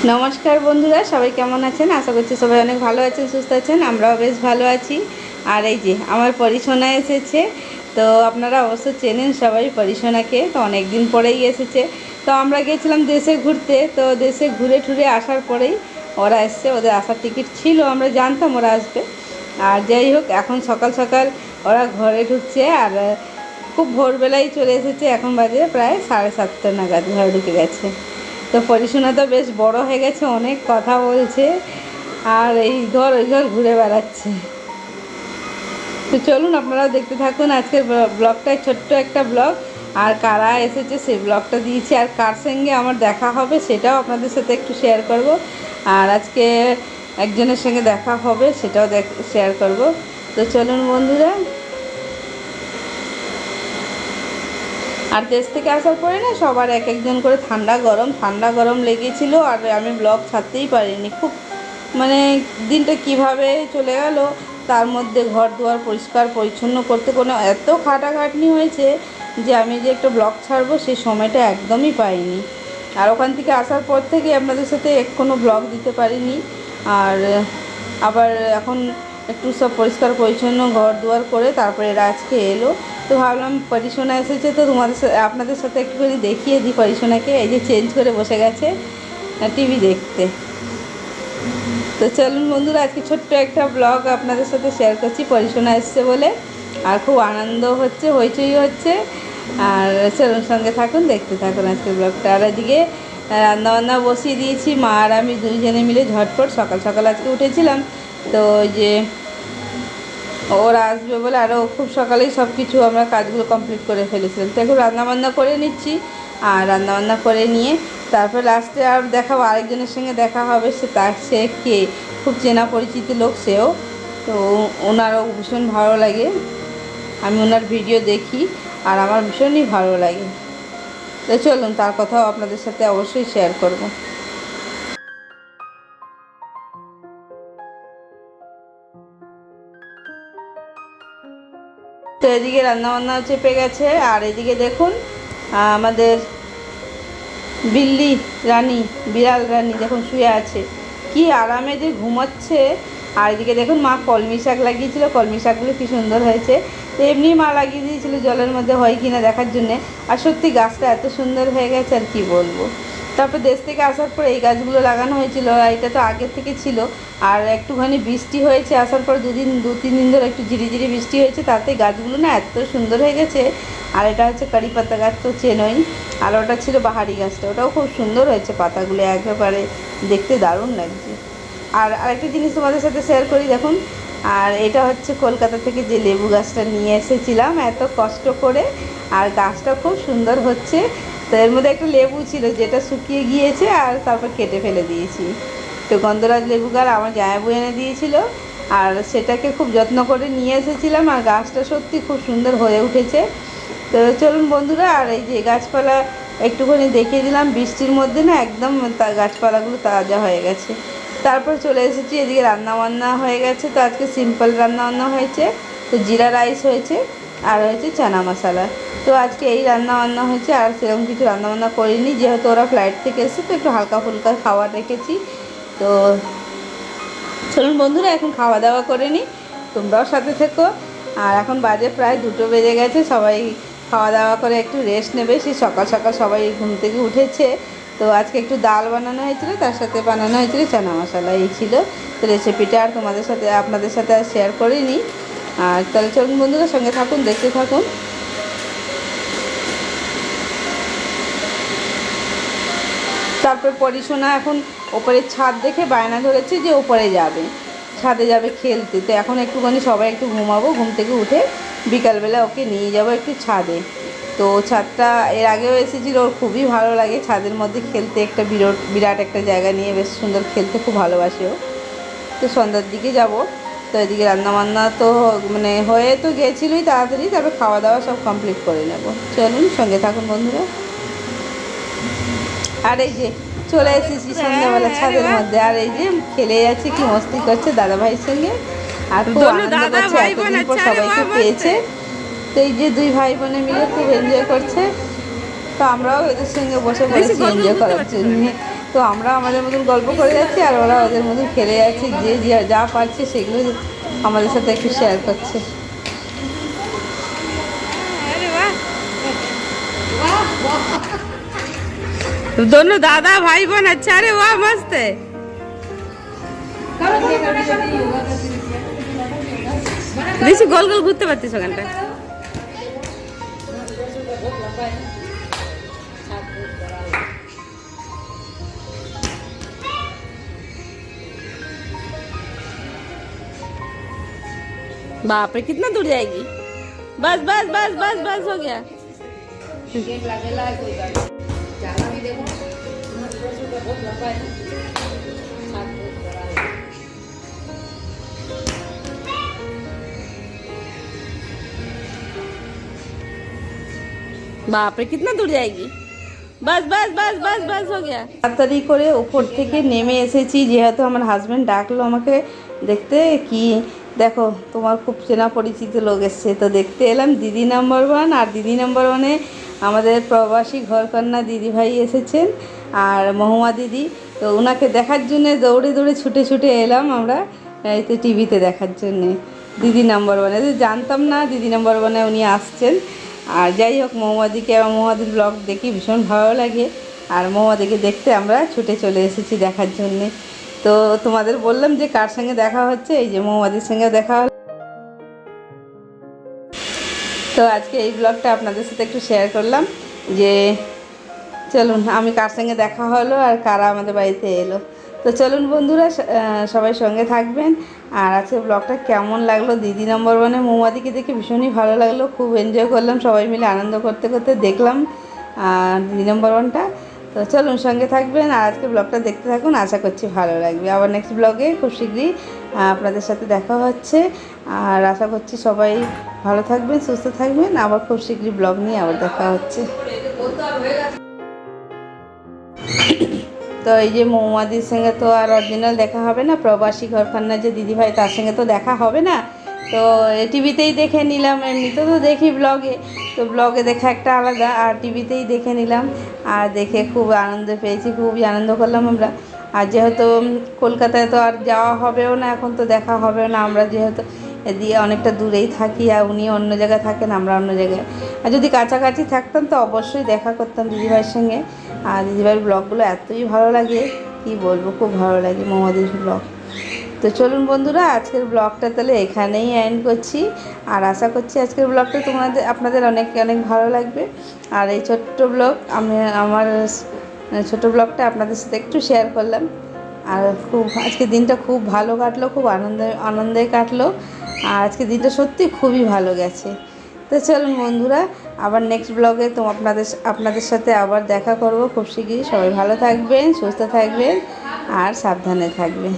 নমস্কার বন্ধুরা, সবাই কেমন আছেন? আশা করছি সবাই অনেক ভালো আছেন, সুস্থ আছেন। আমরাও বেশ ভালো আছি। আর এই যে আমার পরিসোনা এসেছে। তো আপনারা অবশ্য চেনেন সবাই পরিসোনাকে, তো অনেক দিন পরেই এসেছে। তো আমরা গিয়েছিলাম দেশে ঘুরতে, তো দেশে ঘুরে ঠুরে আসার পরেই ওরা এসছে। ওদের আসার টিকিট ছিল, আমরা জানতাম ওরা আসবে। আর যাই হোক, এখন সকাল সকাল ওরা ঘরে ঢুকছে। আর খুব ভোরবেলায় চলে এসেছে, এখন বাজে প্রায় 7:30 নাগাদ ঘরে ঢুকে গেছে। তো পরিসোনা তো বেশ বড় হয়ে গেছে, অনেক কথা বলছে আর এই ঘর ওই ঘর ঘুরে বেড়াচ্ছে। তো চলুন আপনারাও দেখতে থাকুন আজকের ব্লগটায়, ছোট্ট একটা ব্লগ। আর কারা এসেছে সেই ব্লগটা দিয়েছি, আর কার সঙ্গে আমার দেখা হবে সেটাও আপনাদের সাথে একটু শেয়ার করব। আর আজকে একজনের সঙ্গে দেখা হবে সেটাও শেয়ার করব। তো চলুন বন্ধুরা। আর দেশ থেকে আসার পরে না সবার এক একজন করে ঠান্ডা গরম লেগেছিলো। আর আমি ব্লগ ছাড়তেই পারিনি, খুব মানে দিনটা কিভাবে চলে গেল। তার মধ্যে ঘর দুয়ার পরিষ্কার পরিচ্ছন্ন করতে কোনো এত খাটাখাটনি হয়েছে যে আমি যে একটা ব্লগ ছাড়বো সেই সময়টা একদমই পাইনি। আর ওখান থেকে আসার পর থেকে আপনাদের সাথে কোনো ব্লগ দিতে পারিনি। আর আবার এখন একটু সব পরিষ্কার পরিচ্ছন্ন ঘর দুয়ার করে তারপরে এরা আজকে এলো। তো ভাবলাম পরিসোনা এসেছে, তো আপনাদের সাথে একটুখানি দেখিয়ে দিই পরিসোনাকে। এই যে চেঞ্জ করে বসে গেছে টিভি দেখতে। তো চলুন বন্ধুরা, আজকে ছোট্ট একটা ব্লগ আপনাদের সাথে শেয়ার করছি পরিসোনা এসছে বলে। আর খুব আনন্দ হচ্ছে, হইচই হচ্ছে। আর চলুন সঙ্গে থাকুন, দেখতে থাকুন আজকের ব্লগটা। আর এদিকে রান্নাবান্না বসিয়ে দিয়েছি, মা আর আমি দুইজনে মিলে ঝটপট সকাল সকাল আজকে উঠেছিলাম। তো যে ওরা আসবে বলে আরও খুব সকালেই সব কিছু আমরা কাজগুলো কমপ্লিট করে ফেলেছিলাম। তো এখন রান্নাবান্না করে নিচ্ছি। আর রান্নাবান্না করে নিয়ে তারপর লাস্টে আর দেখাবো, আরেকজনের সঙ্গে দেখা হবে। সে কে, খুব চেনা পরিচিত লোক সেও। তো ওনারও ভীষণ ভালো লাগে, আমি ওনার ভিডিও দেখি আর আমার ভীষণই ভালো লাগে। তো চলুন তার কথাও আপনাদের সাথে অবশ্যই শেয়ার করব। তো এদিকে রান্নাবান্না চেপে গেছে। আর এদিকে দেখুন আমাদের বিড়াল রানী দেখুন শুয়ে আছে, কি আরামে যে ঘুমাচ্ছে। আর এদিকে দেখুন মা কলমি শাক লাগিয়েছিল, কলমি শাকগুলো কী সুন্দর হয়েছে। তো এমনি মা লাগিয়ে দিয়েছিল জলের মধ্যে হয় কি না দেখার জন্যে। আর সত্যি গাছটা এত সুন্দর হয়ে গেছে আর কি বলবো। তারপর দেশ থেকে আসার পর এই গাছগুলো লাগানো হয়েছিল, আর এটা তো আগের থেকে ছিল। আর একটুখানি বৃষ্টি হয়েছে আসার পর, 2-3 দিন ধরে একটু ঝিরিঝিরি বৃষ্টি হয়েছে, তাতে গাছগুলো না এত সুন্দর হয়ে গেছে। আর এটা হচ্ছে কারি পাতা গাছ, তো চেনই। আর ওটা ছিল বাহারি গাছটা, ওটাও খুব সুন্দর হয়েছে, পাতাগুলো একেবারে দেখতে দারুণ লাগছে। আর আরেকটা জিনিস তোমাদের সাথে শেয়ার করি দেখুন। আর এটা হচ্ছে কলকাতা থেকে যে লেবু গাছটা নিয়ে এসেছিলাম এত কষ্ট করে। আর গাছটা খুব সুন্দর হচ্ছে। তো এর মধ্যে একটা লেবু ছিল যেটা শুকিয়ে গিয়েছে, আর তারপর কেটে ফেলে দিয়েছি। তো গন্ধরাজ লেবু গাছ আমার জামাইবু এনে দিয়েছিল, আর সেটাকে খুব যত্ন করে নিয়ে এসেছিলাম। আর গাছটা সত্যি খুব সুন্দর হয়ে উঠেছে। তো চলুন বন্ধুরা, আর এই যে গাছপালা একটুখানি দেখিয়ে দিলাম, বৃষ্টির মধ্যে না একদম গাছপালাগুলো তাজা হয়ে গেছে। তারপর চলে এসেছি এদিকে, রান্নাবান্না হয়ে গেছে। তো আজকে সিম্পল রান্নাবান্না হয়েছে, তো জিরা রাইস হয়েছে আর হয়েছে চানা মশলা। তো আজকে এই রান্নাবান্না হয়েছে, আর সেরকম কিছু রান্নাবান্না করিনি, যেহেতু ওরা ফ্লাইট থেকে এসে তো একটু হালকা ফুলকা খাবার রেখেছি। তো চলুন বন্ধুরা এখন খাওয়া দাওয়া করে নিই, তোমরাও সাথে থেকো। আর এখন বাজে প্রায় 2টো বেজে গেছে, সবাই খাওয়া দাওয়া করে একটু রেস্ট নেবে। সেই সকাল সকাল সবাই ঘুম থেকে উঠেছে। তো আজকে একটু ডাল বানানো হয়েছিল, তার সাথে বানানো হয়েছিল চানা মশলা, এই ছিল। তো রেসিপিটা আর আপনাদের সাথে আর শেয়ার করিনি। আর তাহলে চলুন বন্ধুরা সঙ্গে থাকুন, দেখতে থাকুন। তারপর পরিসোনা এখন ওপরের ছাদ দেখে বায়না ধরেছে যে ওপরে যাবে, ছাদে যাবে খেলতে। তো এখন একটুখানি সবাই একটু ঘুমাবো, ঘুম থেকে উঠে বিকালবেলা ওকে নিয়ে যাব একটু ছাদে। তো ছাদটা এর আগেও এসেছিল, ওর খুবই ভালো লাগে ছাদের মধ্যে খেলতে, একটা বিরাট একটা জায়গা নিয়ে বেশ সুন্দর খেলতে খুব ভালোবাসে ও। তো সন্ধ্যার দিকে যাব। তো এদিকে রান্নাবান্না তো মানে হয়ে তো গেছিলোই তাড়াতাড়ি, তারপর খাওয়া দাওয়া সব কমপ্লিট করে নেব। চলুন সঙ্গে থাকুন বন্ধুরা। আর এই যে চলে এসেছি সন্ধ্যাবেলা ছাদের মধ্যে, আর এই যে খেলে যাচ্ছে, কি মস্তি করছে দাদা ভাইয়ের সঙ্গে। আর খুব আনন্দ করছে, এতদিন পর সবাইকে পেয়েছে। তো এই যে 2 ভাই বোনে মিলে খুব এনজয় করছে। তো আমরাও এদের সঙ্গে বসে পড়েছি এনজয় করার জন্য। তো আমরা আমাদের মতন গল্প করে যাচ্ছি আর ওরা ওদের মতন খেলে যাচ্ছে, যে যা পারছে সেগুলো আমাদের সাথে একটু শেয়ার করছে। दोनों दादा भाई बहन अच्छा रे, वाह मस्त है। দেখছি গোল গোল ঘুরতে পারতিস ওখানটা। बाप रे कितना दूर जाएगी। बस बस बस बस बस हो गया। बाप रे कितना दूर जाएगी। बस बस बस बस बस हो गया। তাড়াতাড়ি করে উপর থেকে নেমে এসেছি, যেহেতু আমার হাজব্যান্ড ডাকলো আমাকে দেখতে। কি দেখো, তোমার খুব চেনা পরিচিত লোক এসছে, তো দেখতে এলাম দিদি নাম্বার ওয়ান। আর দিদি নাম্বার ওয়ানে আমাদের প্রবাসী ঘরকন্যা দিদিভাই এসেছেন আর মহুয়া দিদি। তো ওনাকে দেখার জন্যে দৌড়ে দৌড়ে ছুটে ছুটে এলাম আমরা এতে টিভিতে দেখার জন্যে দিদি নাম্বার ওয়ানে। জানতাম না দিদি নাম্বার ওয়ানে উনি আসছেন। আর যাই হোক, মহুয়াদিকে আমার মহুয়াদির ব্লগ দেখি ভীষণ ভালো লাগে, আর মহুয়াদিকে দেখতে আমরা ছুটে চলে এসেছি দেখার জন্যে। তো তোমাদের বললাম যে কার সঙ্গে দেখা হচ্ছে, এই যে মহুয়াদির সঙ্গে দেখা হলো। তো আজকে এই ব্লগটা আপনাদের সাথে একটু শেয়ার করলাম যে চলুন আমি কার সঙ্গে দেখা হলো আর কারা আমাদের বাড়িতে এলো। তো চলুন বন্ধুরা, সবাই সঙ্গে থাকবেন। আর আজকে ব্লগটা কেমন লাগলো, দিদি নম্বর ওয়ানে মহুয়াদিকে দেখে ভীষণই ভালো লাগলো, খুব এনজয় করলাম, সবাই মিলে আনন্দ করতে করতে দেখলাম দিদি নম্বর ওয়ানটা। তো চলুন সঙ্গে থাকবেন আর আজকে ব্লগটা দেখতে থাকুন, আশা করছি ভালো লাগবে। আবার নেক্সট ব্লগে খুব শীঘ্রই আপনাদের সাথে দেখা হচ্ছে। আর আশা করছি সবাই ভালো থাকবেন, সুস্থ থাকবেন। আবার খুব শীঘ্রই ব্লগ নিয়ে আবার দেখা হচ্ছে। তো এই যে মহুয়াদির সঙ্গে তো আর অরিজিনাল দেখা হবে না, প্রবাসী ঘরকন্যা যে দিদিভাই তার সঙ্গে তো দেখা হবে না। তো টিভিতেই দেখে নিলাম, এমনিতে তো দেখি ব্লগে, তো ব্লগে দেখা একটা আলাদা, আর টিভিতেই দেখে নিলাম। আর দেখে খুব আনন্দ পেয়েছি, খুবই আনন্দ করলাম আমরা। আর যেহেতু কলকাতায় তো আর যাওয়া হবেও না, এখন তো দেখা হবেও না, আমরা যেহেতু এদিকে অনেকটা দূরেই থাকি আর উনি অন্য জায়গায় থাকেন, আমরা অন্য জায়গায়। আর যদি কাছাকাছি থাকতাম তো অবশ্যই দেখা করতাম দিদিভাইয়ের সঙ্গে। আর দিদিভাইয়ের ব্লগগুলো এতই ভালো লাগে, কি বলবো, খুব ভালো লাগে মহুয়াদির ব্লগ। তো চলুন বন্ধুরা, আজকের ব্লগটা তাহলে এখানেই এন্ড করছি। আর আশা করছি আজকের ব্লগটা আপনাদের অনেক অনেক ভালো লাগবে। আর এই ছোট্ট ব্লগ আমার ছোট ব্লগটা আপনাদের সাথে একটু শেয়ার করলাম। আর খুব আজকের দিনটা খুব ভালো কাটলো, খুব আনন্দে কাটলো। আর আজকের দিনটা সত্যি খুবই ভালো গেছে। তো চলুন বন্ধুরা, আবার নেক্সট ব্লগে তো আপনাদের সাথে আবার দেখা করব খুব শীঘ্রই। সবাই ভালো থাকবেন, সুস্থ থাকবেন আর সাবধানে থাকবেন।